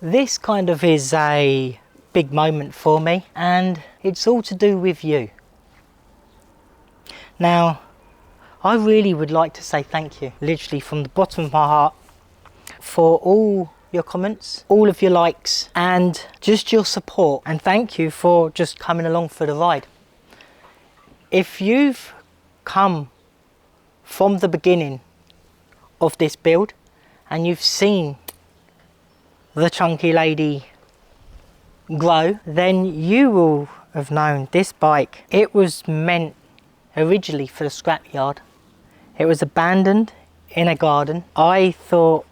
This kind of is a big moment for me, and it's all to do with you. Now, I really would like to say thank you, literally from the bottom of my heart, for all your comments, all of your likes, and just your support. And thank you for just coming along for the ride. If you've come from the beginning of this build and you've seen the Chunky Lady grow, then you will have known this bike, it was meant originally for the scrapyard. It was abandoned in a garden. I thought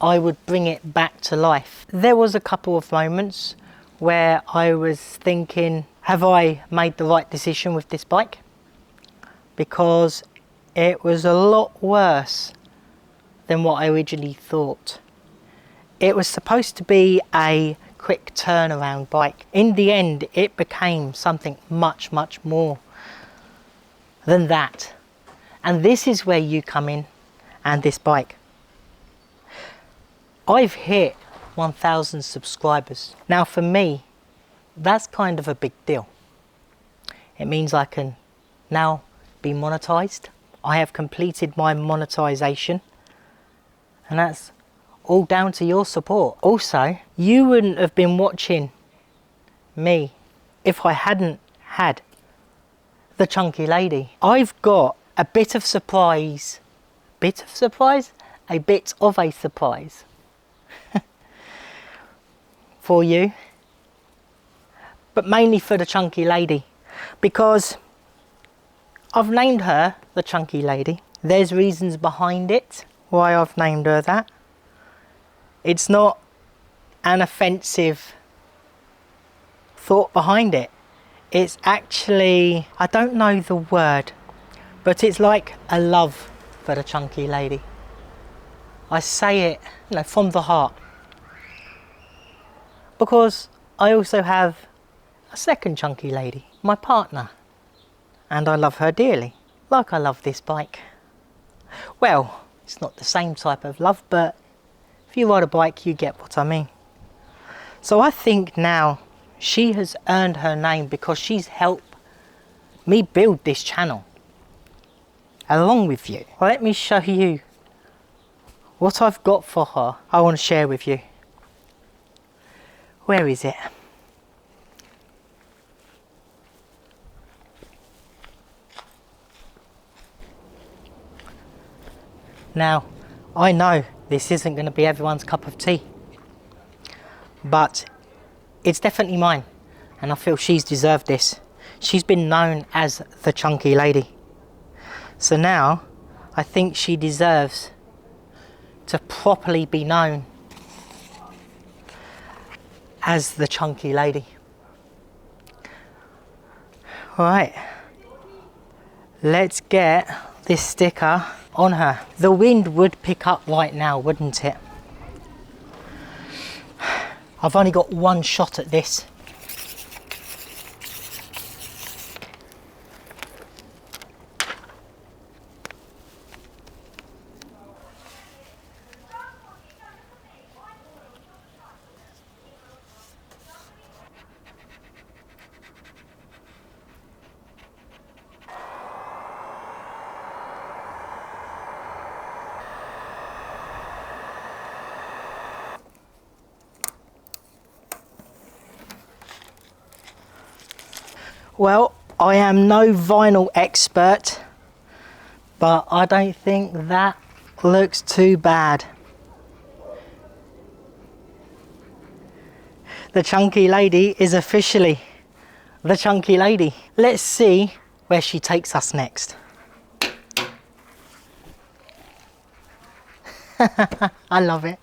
I would bring it back to life. There was a couple of moments where I was thinking, have I made the right decision with this bike? Because it was a lot worse than what I originally thought. It was supposed to be a quick turnaround bike. In the end, it became something much, much more than that. And this is where you come in, and this bike. I've hit 1,000 subscribers. Now for me, that's kind of a big deal. It means I can now be monetized. I have completed my monetization, and that's all down to your support. Also, you wouldn't have been watching me if I hadn't had the Chunky Lady. I've got a bit of a surprise for you, but mainly for the Chunky Lady, because I've named her the Chunky Lady. There's reasons behind it why I've named her that. It's not an offensive thought behind it. It's actually, I don't know the word, but it's like a love for the Chunky Lady. I say it, you know, from the heart, because I also have a second Chunky Lady, my partner, and I love her dearly, like I love this bike. Well, it's not the same type of love, but if you ride a bike, you get what I mean. So I think now she has earned her name because she's helped me build this channel along with you. Well, let me show you what I've got for her. I want to share with you. Where is it? Now, I know this isn't going to be everyone's cup of tea, but it's definitely mine, and I feel she's deserved this. She's been known as the Chunky Lady. So now, I think she deserves to properly be known as the Chunky Lady. Alright, let's get this sticker on her. The wind would pick up right now, wouldn't it? I've only got one shot at this. Well, I am no vinyl expert, but I don't think that looks too bad. The Chunky Lady is officially the Chunky Lady. Let's see where she takes us next. I love it.